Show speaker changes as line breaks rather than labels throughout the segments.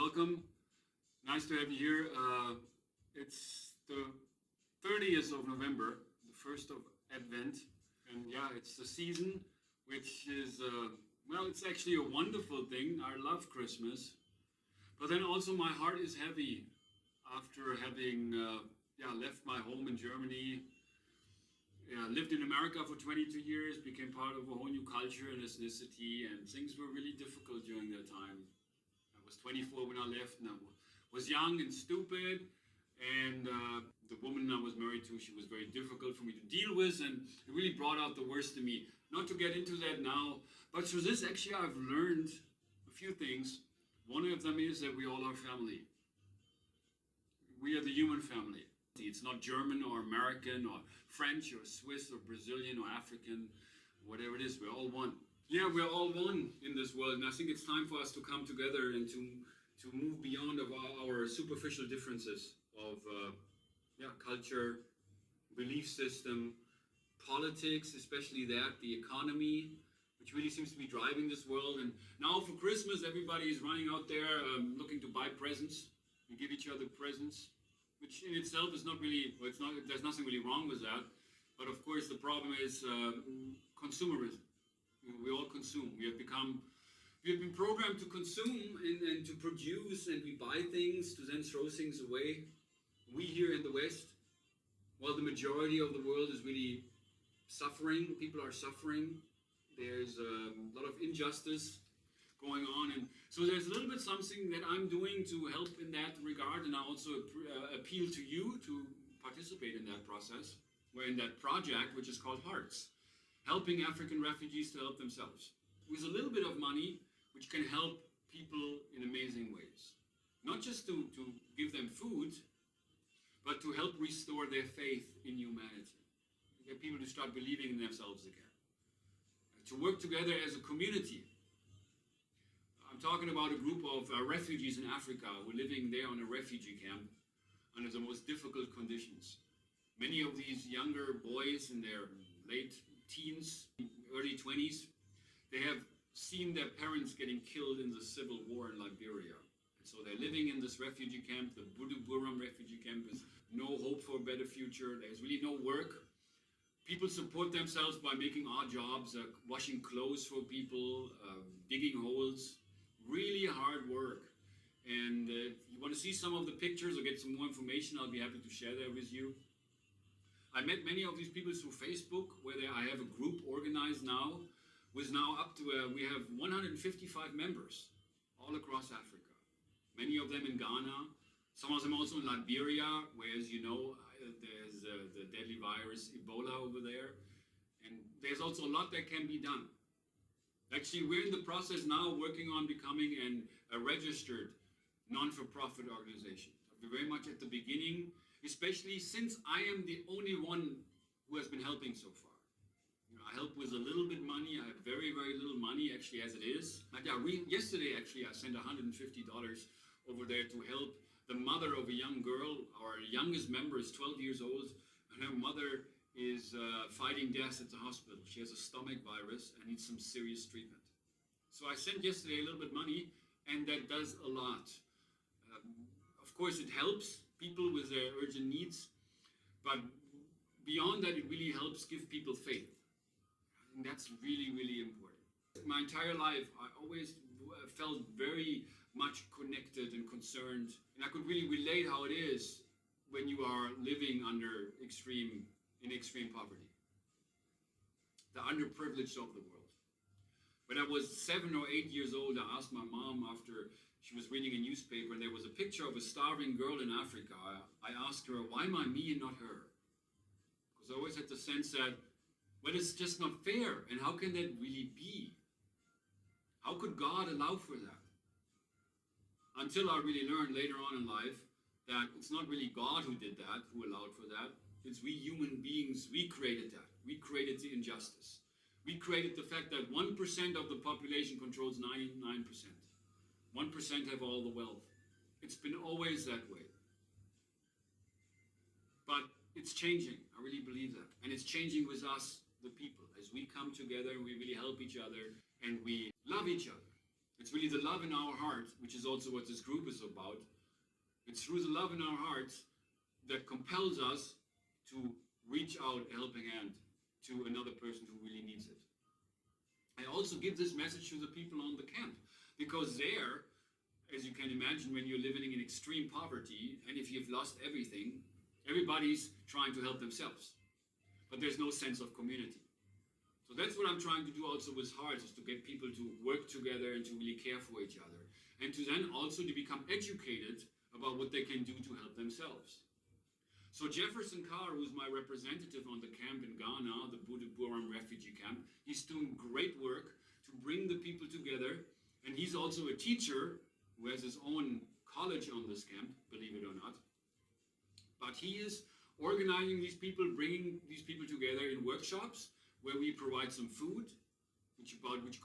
welcome. Nice to have you here. It's the 30th of November, the first of Advent. And yeah, it's the season, which is, well, it's actually a wonderful thing. I love Christmas. But then also my heart is heavy after having left my home in Germany. Lived in America for 22 years, became part of a whole new culture and ethnicity, and things were really difficult during that time. I was 24 when I left, and I was young and stupid, and the woman I was married to, she was very difficult for me to deal with, and it really brought out the worst in me. Not to get into that now, but through this actually I've learned a few things. One of them is that we all are family. We are the human family. It's not German or American or French or Swiss or Brazilian or African, whatever it is, we're all one. Yeah, we're all one in this world, and I think it's time for us to come together and to move beyond of our superficial differences of culture, belief system, politics, especially that, the economy, which really seems to be driving this world. And now for Christmas, everybody is running out there looking to buy presents. We give each other presents, which in itself is not really, well, it's not, there's nothing really wrong with that. But of course, the problem is consumerism. We all consume. We have been programmed to consume and to produce, and we buy things to then throw things away. We here in the West, while the majority of the world is really suffering, people are suffering. There's a lot of injustice going on, and so there's a little bit something that I'm doing to help in that regard, and I also appeal to you to participate in that process, or in that project, which is called HEARThs, helping African refugees to help themselves, with a little bit of money, which can help people in amazing ways. Not just to give them food, but to help restore their faith in humanity, to get people to start believing in themselves again, to work together as a community. I'm talking about a group of refugees in Africa who are living there on a refugee camp under the most difficult conditions. Many of these younger boys in their late teens, early 20s, they have seen their parents getting killed in the civil war in Liberia. And so they're living in this refugee camp, the Buduburam refugee camp, with no hope for a better future. There's really no work. People support themselves by making odd jobs, washing clothes for people, digging holes. Really hard work. And if you want to see some of the pictures or get some more information, I'll be happy to share that with you. I met many of these people through Facebook, where I have a group organized now, with now up to, we have 155 members all across Africa. Many of them in Ghana, some of them also in Liberia, where, as you know, there's the deadly virus Ebola over there. And there's also a lot that can be done. Actually, we're in the process now working on becoming a registered non-for-profit organization. We're very much at the beginning, especially since I am the only one who has been helping so far. You know, I help with a little bit money. I have very, very little money, actually, as it is. But yeah, yesterday, actually, I sent $150 over there to help the mother of a young girl. Our youngest member is 12 years old, and her mother is fighting death at the hospital. She has a stomach virus and needs some serious treatment. So I sent yesterday a little bit of money, and that does a lot. Of course, it helps people with their urgent needs, but beyond that, it really helps give people faith. And that's really, really important. My entire life, I always felt very much connected and concerned, and I could really relate how it is when you are living in extreme poverty. The underprivileged of the world. When I was 7 or 8 years old, I asked my mom, after she was reading a newspaper, and there was a picture of a starving girl in Africa. I asked her, why am I me and not her? Because I always had the sense that, well, it's just not fair, and how can that really be? How could God allow for that? Until I really learned later on in life that it's not really God who did that, who allowed for that. It's we human beings, we created that. We created the injustice. We created the fact that 1% of the population controls 99%. 1% have all the wealth. It's been always that way. But it's changing. I really believe that. And it's changing with us, the people, as we come together and we really help each other and we love each other. It's really the love in our heart, which is also what this group is about. It's through the love in our hearts that compels us to reach out a helping hand to another person who really needs it. I also give this message to the people on the camp, because there, as you can imagine, when you're living in extreme poverty, and if you've lost everything, everybody's trying to help themselves. But there's no sense of community. So that's what I'm trying to do also with Hearts, is to get people to work together and to really care for each other. And to then also to become educated about what they can do to help themselves. So Jefferson Carr, who's my representative on the camp in Ghana, the Buduburam refugee camp, he's doing great work to bring the people together. And he's also a teacher who has his own college on this camp, believe it or not. But he is organizing these people, bringing these people together in workshops where we provide some food, which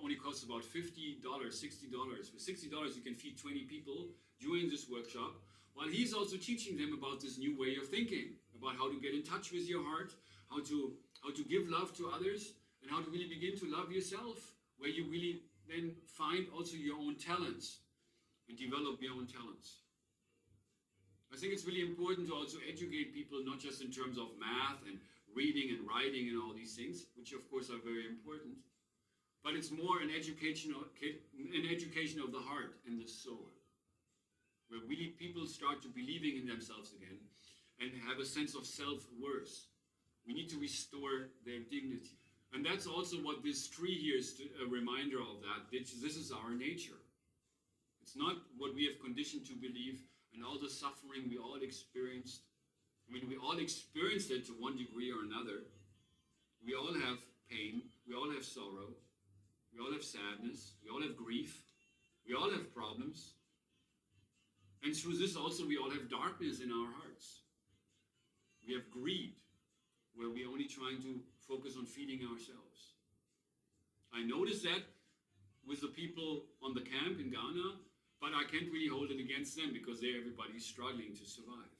only costs about $50, $60. For $60, you can feed 20 people during this workshop, while he's also teaching them about this new way of thinking, about how to get in touch with your heart, how to give love to others, and how to really begin to love yourself, where you really then find also your own talents and develop your own talents. I think it's really important to also educate people, not just in terms of math and reading and writing and all these things, which of course are very important, but it's more an education of the heart and the soul, where really people start to believing in themselves again and have a sense of self-worth. We need to restore their dignity. And that's also what this tree here is a reminder of that. This is our nature. It's not what we have conditioned to believe, and all the suffering we all experienced. I mean, we all experienced it to one degree or another. We all have pain. We all have sorrow. We all have sadness. We all have grief. We all have problems. And through this also we all have darkness in our hearts. We have greed, where we're only trying to focus on feeding ourselves. I noticed that with the people on the camp in Ghana, but I can't really hold it against them because everybody's struggling to survive.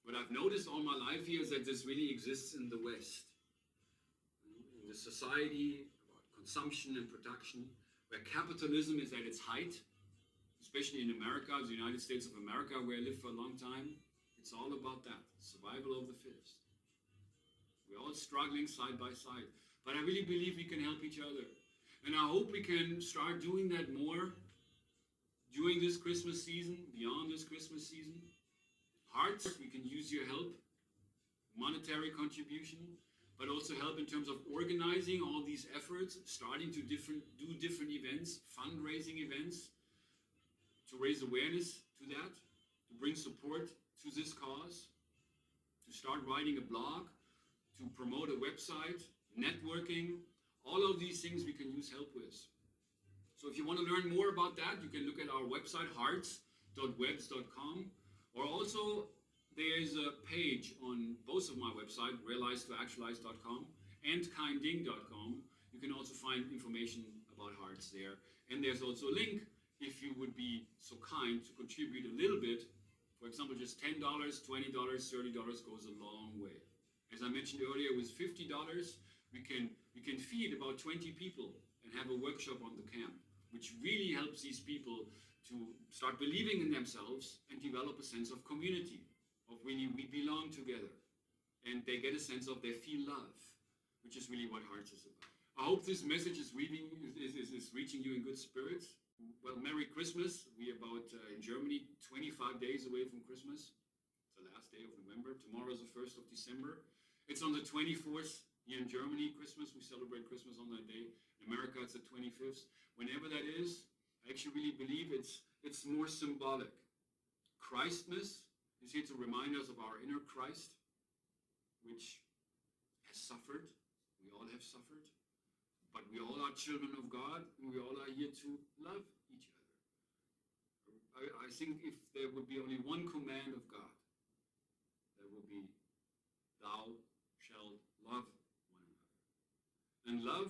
What I've noticed all my life here is that this really exists in the West. In the society about consumption and production, where capitalism is at its height, especially in America, the United States of America, where I lived for a long time. It's all about that, survival of the fittest. We're all struggling side by side, but I really believe we can help each other. And I hope we can start doing that more during this Christmas season, beyond this Christmas season. Hearts, we can use your help, monetary contribution, but also help in terms of organizing all these efforts, starting to do different events, fundraising events, to raise awareness to that, to bring support to this cause, to start writing a blog, to promote a website, networking, all of these things we can use help with. So if you want to learn more about that, you can look at our website, hearts.webs.com, or also there's a page on both of my websites, realize2actualize.com and kinding.com. You can also find information about Hearts there. And there's also a link if you would be so kind to contribute a little bit. For example, just $10, $20, $30 goes a long way. As I mentioned earlier, with $50, we can feed about 20 people and have a workshop on the camp, which really helps these people to start believing in themselves and develop a sense of community, of really we belong together. And they get a sense of they feel love, which is really what Hearts is about. I hope this message is reaching you in good spirits. Well, Merry Christmas. We're about, in Germany, 25 days away from Christmas. It's the last day of November. Tomorrow is the 1st of December. It's on the 24th here in Germany, Christmas. We celebrate Christmas on that day. In America, it's the 25th. Whenever that is, I actually really believe it's more symbolic. Christmas is here to remind us of our inner Christ, which has suffered. We all have suffered. But we all are children of God, and we all are here to love each other. I think if there would be only one command of God, that would be, thou shalt love one another. And love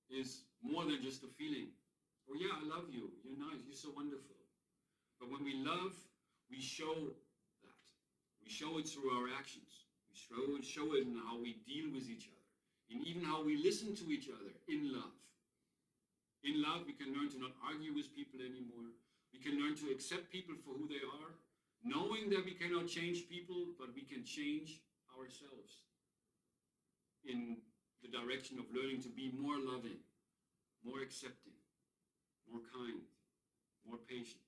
is more than just a feeling. Oh yeah, I love you, you're nice, you're so wonderful. But when we love, we show that. We show it through our actions. We show it in how we deal with each other. And even how we listen to each other in love. In love, we can learn to not argue with people anymore. We can learn to accept people for who they are, knowing that we cannot change people, but we can change ourselves in the direction of learning to be more loving, more accepting, more kind, more patient.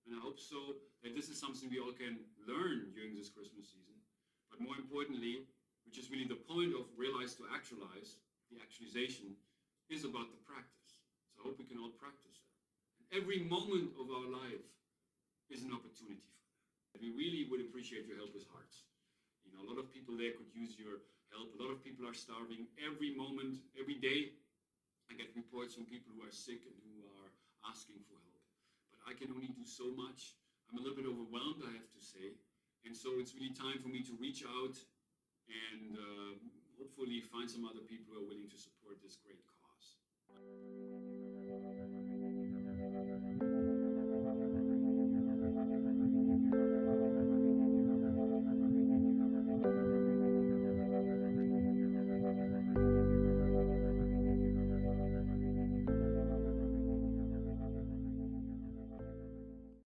And I hope so that this is something we all can learn during this Christmas season. But more importantly, which is really the point of realize to actualize, the actualization is about the practice. So I hope we can all practice that. And every moment of our life is an opportunity for that. We really would appreciate your help with hearts. You know, a lot of people there could use your help. A lot of people are starving every moment, every day. I get reports from people who are sick and who are asking for help. But I can only do so much. I'm a little bit overwhelmed, I have to say. And so it's really time for me to reach out and hopefully find some other people who are willing to support this great cause.